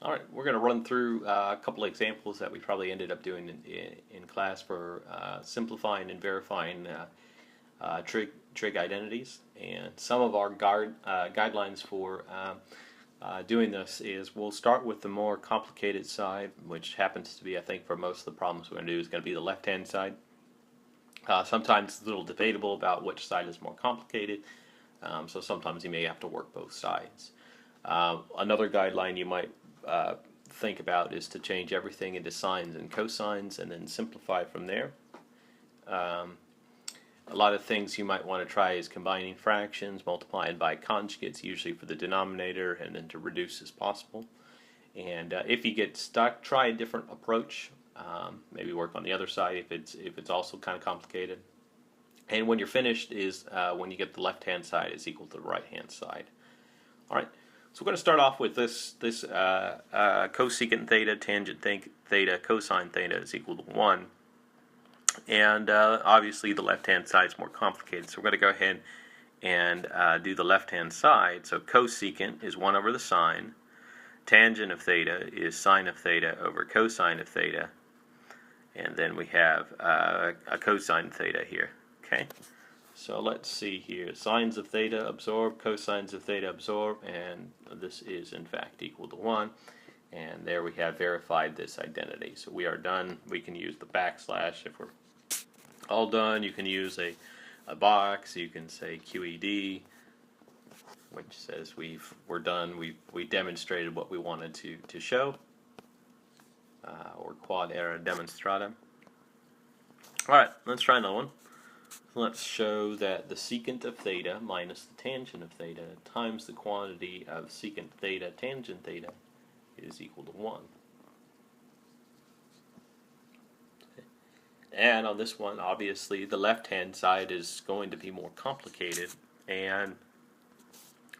Alright, we're going to run through a couple of examples that we probably ended up doing in class for simplifying and verifying trig identities. And some of our guidelines for doing this is we'll start with the more complicated side, which happens to be, I think, for most of the problems we're going to do is going to be the left-hand side. Sometimes it's a little debatable about which side is more complicated, so sometimes you may have to work both sides. Another guideline you might think about is to change everything into sines and cosines and then simplify from there. A lot of things you might want to try is combining fractions, multiplying by conjugates, usually for the denominator, and then to reduce as possible. And if you get stuck, try a different approach. Maybe work on the other side if it's also kind of complicated. And when you're finished is when you get the left-hand side is equal to the right-hand side. All right. So we're going to start off with this cosecant theta, tangent theta, cosine theta is equal to 1. And obviously the left-hand side is more complicated. So we're going to go ahead and do the left-hand side. So cosecant is 1 over the sine. Tangent of theta is sine of theta over cosine of theta. And then we have a cosine theta here. Okay. So let's see here, sines of theta absorb, cosines of theta absorb, and this is in fact equal to 1. And there we have verified this identity. So we are done. We can use the backslash if we're all done. You can use a box. You can say QED, which says we're done. We demonstrated what we wanted to show, or quad era demonstrata. All right, let's try another one. Let's show that the secant of theta minus the tangent of theta times the quantity of secant theta tangent theta is equal to 1. And on this one, obviously, the left-hand side is going to be more complicated. And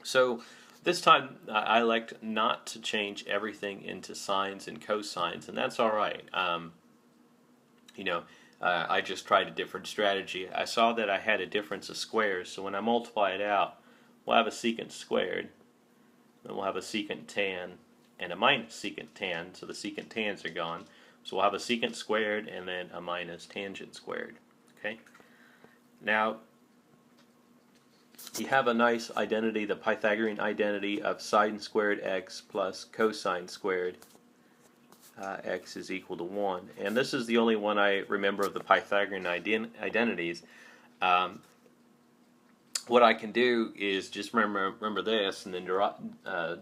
so this time, I elect not to change everything into sines and cosines, and that's all right. I just tried a different strategy. I saw that I had a difference of squares, so when I multiply it out, we'll have a secant squared, then we'll have a secant tan, and a minus secant tan, so the secant tans are gone. So we'll have a secant squared and then a minus tangent squared. Okay. Now, you have a nice identity, the Pythagorean identity of sine squared x plus cosine squared x is equal to 1. And this is the only one I remember of the Pythagorean identities. What I can do is just remember this and then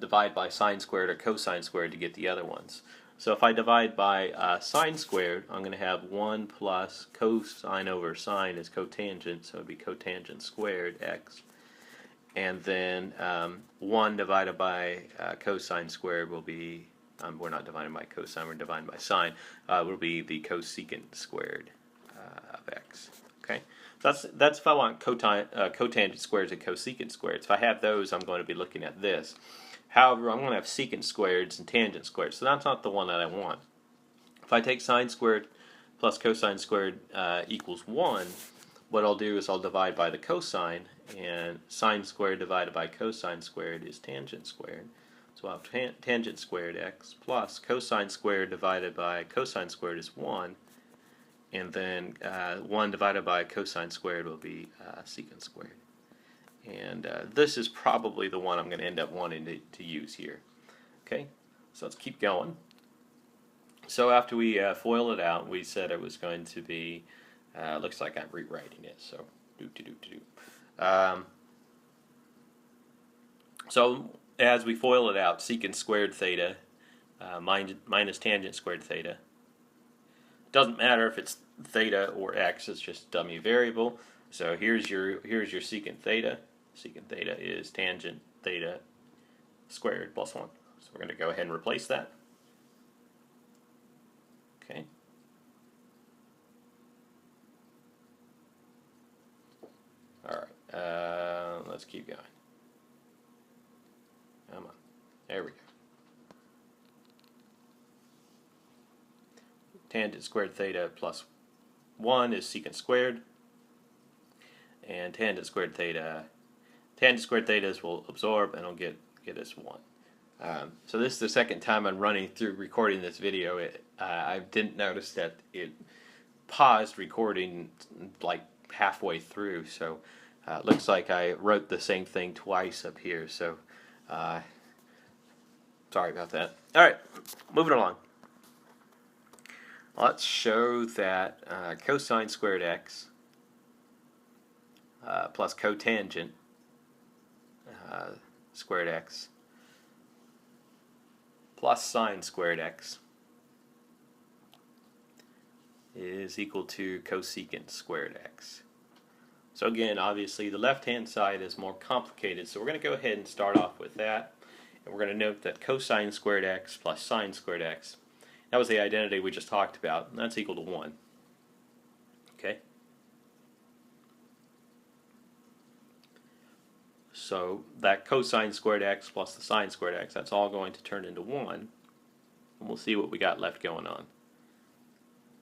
divide by sine squared or cosine squared to get the other ones. So if I divide by sine squared, I'm going to have 1 plus cosine over sine is cotangent, so it would be cotangent squared x. And then 1 divided by cosine squared will be, we're not dividing by cosine, we're dividing by sine, will be the cosecant squared of x. Okay, that's if I want cotangent squares and cosecant squares. If I have those, I'm going to be looking at this. However, I'm going to have secant squareds and tangent squared, so that's not the one that I want. If I take sine squared plus cosine squared equals 1, what I'll do is I'll divide by the cosine, and sine squared divided by cosine squared is tangent squared. So I'll have tangent squared x plus cosine squared divided by cosine squared is 1, and then 1 divided by cosine squared will be secant squared. And this is probably the one I'm going to end up wanting to use here. Okay, so let's keep going. So after we FOIL it out, we said it was going to be, looks like I'm rewriting it, so so as we FOIL it out, secant squared theta minus tangent squared theta. Doesn't matter if it's theta or x, it's just a dummy variable. So here's your secant theta. Secant theta is tangent theta squared plus 1. So we're going to go ahead and replace that. Okay. All right. Let's keep going. Come on. There we go. Tangent squared theta plus 1 is secant squared. And tangent squared theta will absorb and it'll get us 1. So this is the second time I'm running through recording this video. I didn't notice that it paused recording like halfway through, so it looks like I wrote the same thing twice up here, so sorry about that. Alright, moving along. Let's show that cosine squared x plus cotangent squared x plus sine squared x is equal to cosecant squared x. So again, obviously the left-hand side is more complicated, so we're going to go ahead and start off with that. And we're going to note that cosine squared x plus sine squared x, that was the identity we just talked about, and that's equal to 1. Okay? So that cosine squared x plus the sine squared x, that's all going to turn into 1. And we'll see what we got left going on.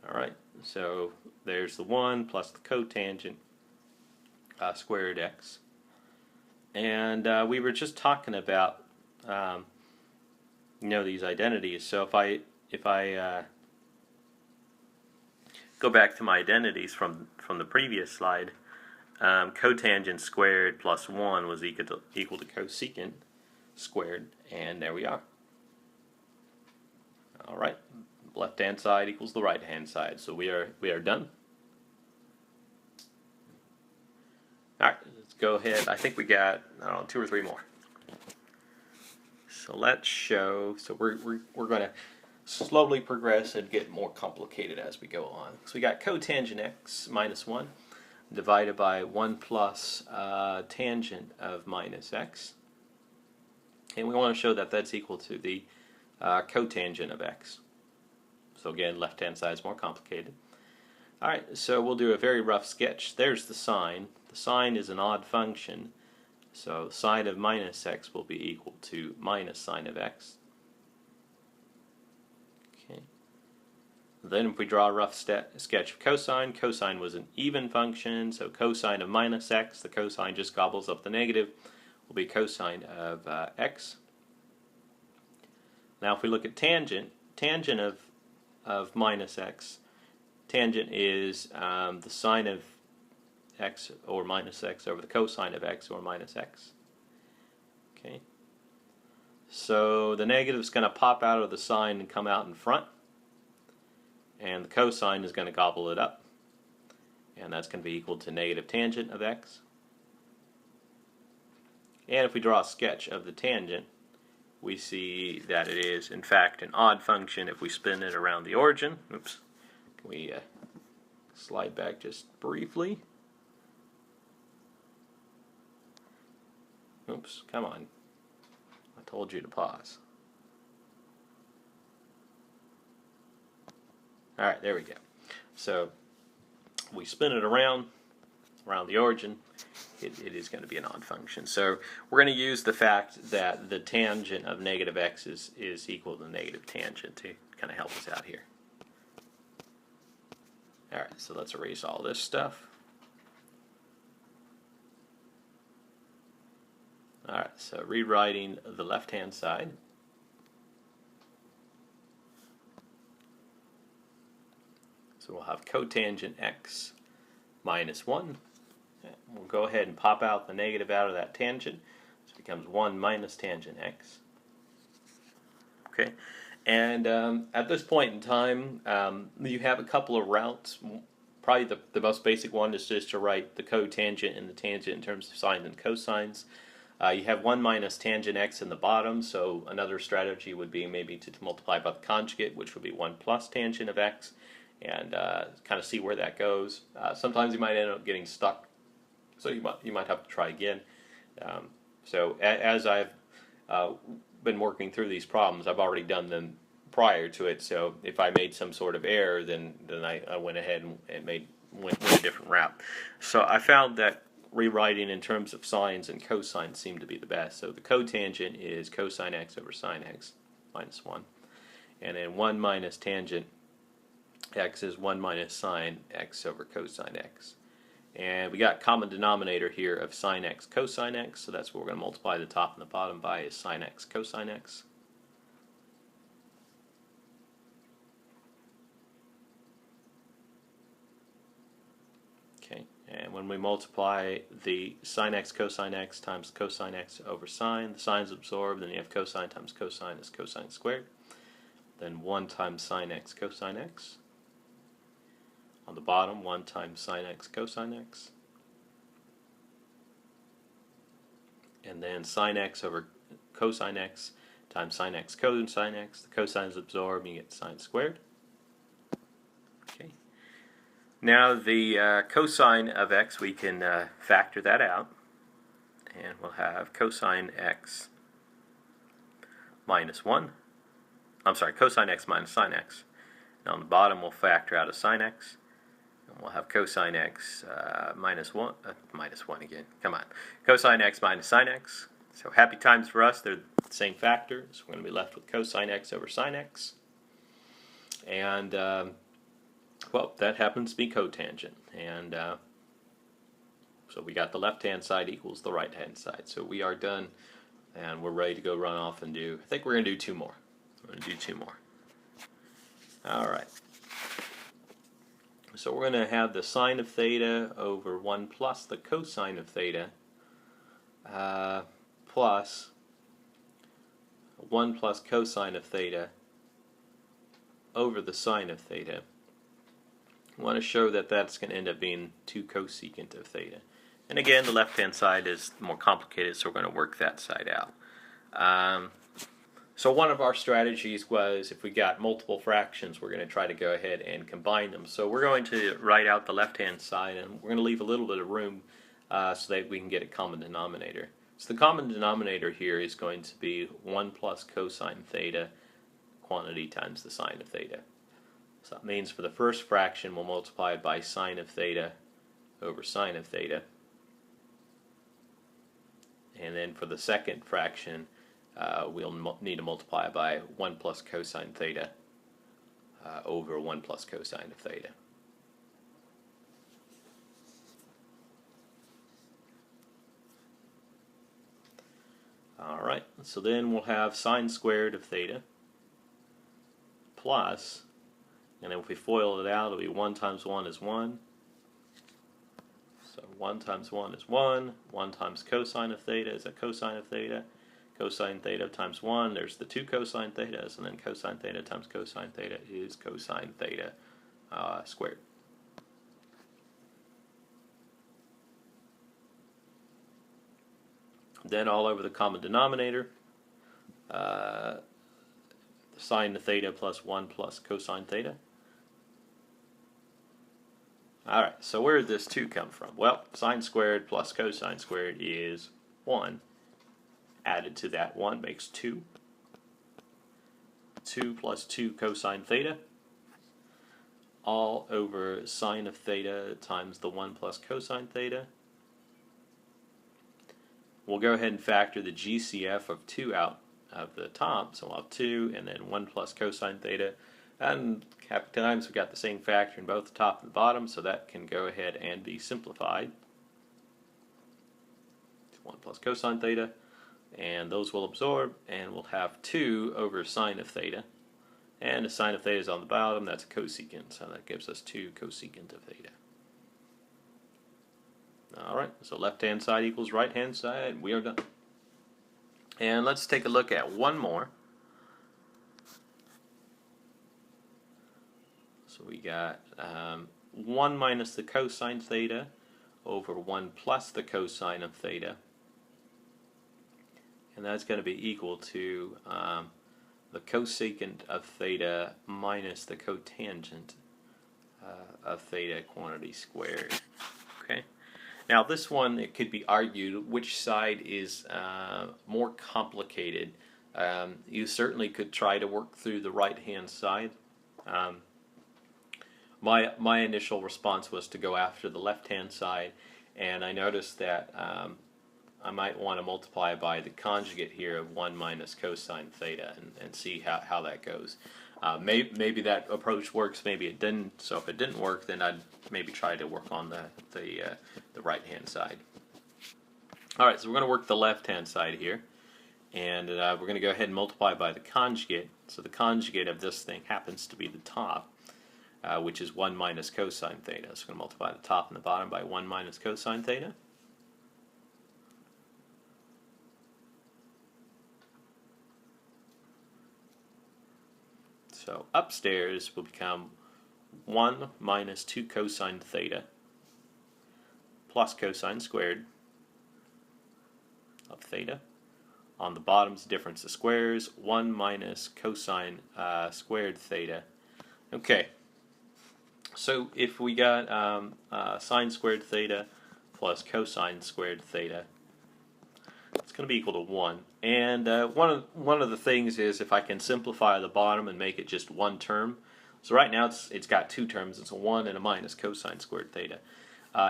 Alright, so there's the 1 plus the cotangent squared x. And we were just talking about these identities. So if I go back to my identities from the previous slide, cotangent squared plus 1 was equal to cosecant squared, and there we are. Alright, left hand side equals the right hand side, so we are done. Alright, let's go ahead. I think we got 2 or 3 more. So let's show, so we're going to slowly progress and get more complicated as we go on. So we got cotangent x minus 1 divided by 1 plus tangent of minus x. And we want to show that that's equal to the cotangent of x. So again, left-hand side is more complicated. Alright, so we'll do a very rough sketch. There's the sine. The sine is an odd function, so sine of minus x will be equal to minus sine of x. Okay. Then if we draw a rough sketch of cosine, cosine was an even function, so cosine of minus x, the cosine just gobbles up the negative, will be cosine of x. Now if we look at tangent, tangent of minus x, tangent is the sine of x or minus x over the cosine of x or minus x. Okay. So the negative is going to pop out of the sine and come out in front, and the cosine is going to gobble it up, and that's going to be equal to negative tangent of x. And if we draw a sketch of the tangent, we see that it is in fact an odd function if we spin it around the origin. Oops. Can we slide back just briefly? Oops, come on. I told you to pause. Alright, there we go. So we spin it around the origin, it is going to be an odd function. So we're going to use the fact that the tangent of negative x is equal to negative tangent to kind of help us out here. Alright, so let's erase all this stuff. Alright, so rewriting the left-hand side. So we'll have cotangent x minus 1. We'll go ahead and pop out the negative out of that tangent. So it becomes 1 minus tangent x. Okay, and at this point in time, you have a couple of routes. Probably the most basic one is just to write the cotangent and the tangent in terms of sines and cosines. You have 1 minus tangent x in the bottom, so another strategy would be maybe to multiply by the conjugate, which would be 1 plus tangent of x, and kind of see where that goes. Sometimes you might end up getting stuck, so you might have to try again. So as I've been working through these problems, I've already done them prior to it, so if I made some sort of error, then I went ahead and went a different route. So I found that rewriting in terms of sines and cosines seemed to be the best. So the cotangent is cosine x over sine x minus 1. And then 1 minus tangent x is 1 minus sine x over cosine x. And we got common denominator here of sine x cosine x, so that's what we're going to multiply the top and the bottom by is sine x cosine x. when we multiply the sine x cosine x times cosine x over sine, the sine's absorbed, then you have cosine times cosine is cosine squared. Then 1 times sine x cosine x. On the bottom, 1 times sine x cosine x. And then sine x over cosine x times sine x cosine x. The cosine is absorbed, and you get sine squared. Okay. Now the cosine of x, we can factor that out, and we'll have cosine x minus 1. I'm sorry, cosine x minus sine x. And on the bottom, we'll factor out a sine x, and we'll have cosine x minus 1 again. Come on, cosine x minus sine x. So happy times for us, they're the same factor, so we're going to be left with cosine x over sine x. And well, that happens to be cotangent, and so we got the left-hand side equals the right-hand side. So we are done, and we're ready to go run off and do, I think we're going to do 2 more. We're going to do 2 more. Alright. So we're going to have the sine of theta over 1 plus the cosine of theta plus 1 plus cosine of theta over the sine of theta. I want to show that that's going to end up being 2 cosecant of theta. And again, the left-hand side is more complicated, so we're going to work that side out. So one of our strategies was, if we got multiple fractions, we're going to try to go ahead and combine them. So we're going to write out the left-hand side, and we're going to leave a little bit of room so that we can get a common denominator. So the common denominator here is going to be 1 plus cosine theta quantity times the sine of theta. So that means for the first fraction, we'll multiply it by sine of theta over sine of theta. And then for the second fraction, we'll need to multiply by 1 plus cosine theta over 1 plus cosine of theta. Alright, so then we'll have sine squared of theta plus, and then if we FOIL it out, it'll be 1 times 1 is 1. So 1 times 1 is 1. 1 times cosine of theta is a cosine of theta. Cosine theta times 1, there's the 2 cosine thetas, and then cosine theta times cosine theta is cosine theta squared. Then all over the common denominator, sine of theta plus 1 plus cosine theta. Alright, so where did this 2 come from? Well, sine squared plus cosine squared is 1. Added to that 1 makes 2. 2 plus 2 cosine theta, all over sine of theta times the 1 plus cosine theta. We'll go ahead and factor the GCF of 2 out of the top, so we'll have 2 and then 1 plus cosine theta. And happy times, we've got the same factor in both the top and the bottom, so that can go ahead and be simplified. 1 plus cosine theta, and those will absorb, and we'll have 2 over sine of theta. And the sine of theta is on the bottom, that's a cosecant, so that gives us 2 cosecant of theta. Alright, so left-hand side equals right-hand side. We are done. And let's take a look at one more. So we got 1 minus the cosine theta over 1 plus the cosine of theta. And that's going to be equal to the cosecant of theta minus the cotangent of theta quantity squared. Okay. Now this one, it could be argued which side is more complicated. You certainly could try to work through the right-hand side. My initial response was to go after the left-hand side, and I noticed that I might want to multiply by the conjugate here of 1 minus cosine theta and see how that goes. Maybe that approach works, maybe it didn't. So if it didn't work, then I'd maybe try to work on the right-hand side. Alright, so we're going to work the left-hand side here, and we're going to go ahead and multiply by the conjugate. So the conjugate of this thing happens to be the top. which is 1 minus cosine theta. So I'm going to multiply the top and the bottom by 1 minus cosine theta. So upstairs will become 1 minus 2 cosine theta plus cosine squared of theta. On the bottom's difference of squares, 1 minus cosine squared theta. Okay, so if we got sine squared theta plus cosine squared theta, it's going to be equal to 1. And one of the things is if I can simplify the bottom and make it just one term. So right now it's got two terms. It's a 1 and a minus cosine squared theta.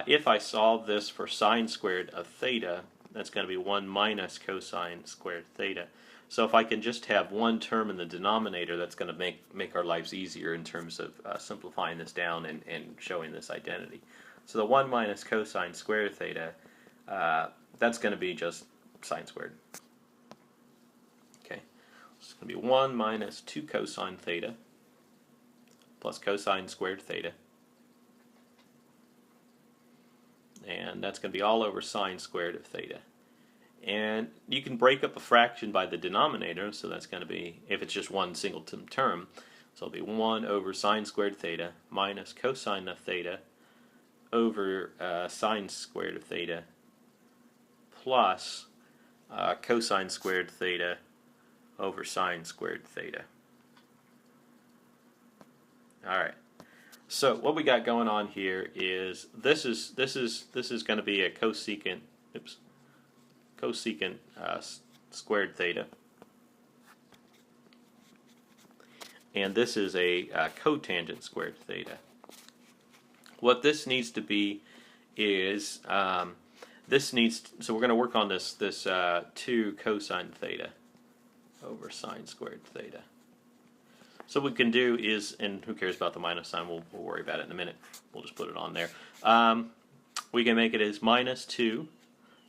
If I solve this for sine squared of theta, that's going to be 1 minus cosine squared theta. So if I can just have one term in the denominator, that's going to make our lives easier in terms of simplifying this down and showing this identity. So the 1 minus cosine squared theta, that's going to be just sine squared. Okay, so it's going to be 1 minus 2 cosine theta plus cosine squared theta. And that's going to be all over sine squared of theta. And you can break up a fraction by the denominator, so that's going to be, if it's just one single term, so it'll be 1 over sine squared theta minus cosine of theta over sine squared of theta plus cosine squared theta over sine squared theta. All right. So what we got going on here is this is going to be a cosecant squared theta, and this is a cotangent squared theta. What this needs to be is so we're going to work on this 2 cosine theta over sine squared theta. So what we can do is, and who cares about the minus sign, we'll worry about it in a minute. We'll just put it on there. We can make it as minus 2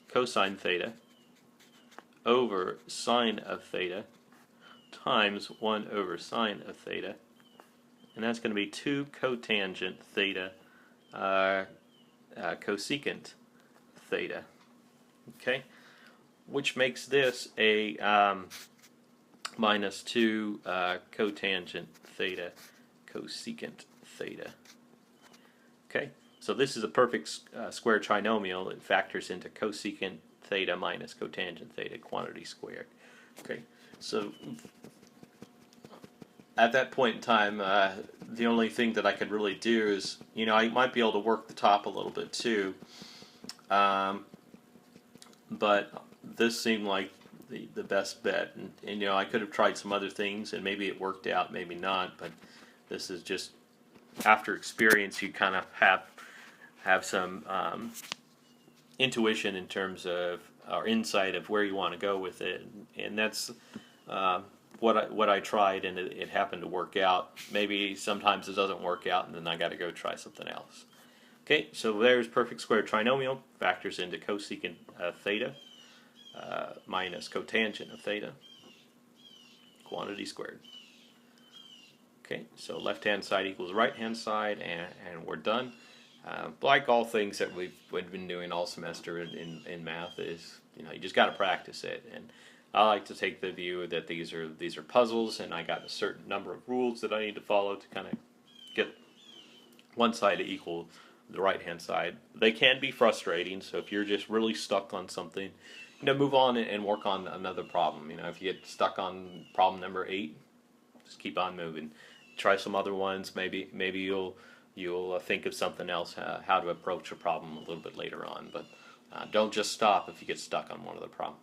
cosine theta over sine of theta times 1 over sine of theta. And that's going to be 2 cotangent theta cosecant theta. Okay? Which makes this a minus 2 cotangent theta cosecant theta. Okay, so this is a perfect square trinomial. It factors into cosecant theta minus cotangent theta quantity squared. Okay, so at that point in time, the only thing that I could really do is, I might be able to work the top a little bit too, but this seemed like the best bet, and I could have tried some other things and maybe it worked out, maybe not, but this is just, after experience, you kind of have some intuition in terms of, or insight of where you want to go with it, and that's what I tried, and it happened to work out. Maybe sometimes it doesn't work out, and then I got to go try something else. Okay, so there's perfect square trinomial, factors into cosecant theta minus cotangent of theta, quantity squared. Okay, so left-hand side equals right-hand side, and we're done. Like all things that we've been doing all semester in math is, you just got to practice it. And I like to take the view that these are puzzles, and I got a certain number of rules that I need to follow to kind of get one side to equal the right-hand side. They can be frustrating, so if you're just really stuck on something, move on and work on another problem. If you get stuck on problem number 8, just keep on moving. Try some other ones. Maybe you'll think of something else, how to approach a problem a little bit later on. But don't just stop if you get stuck on one of the problems.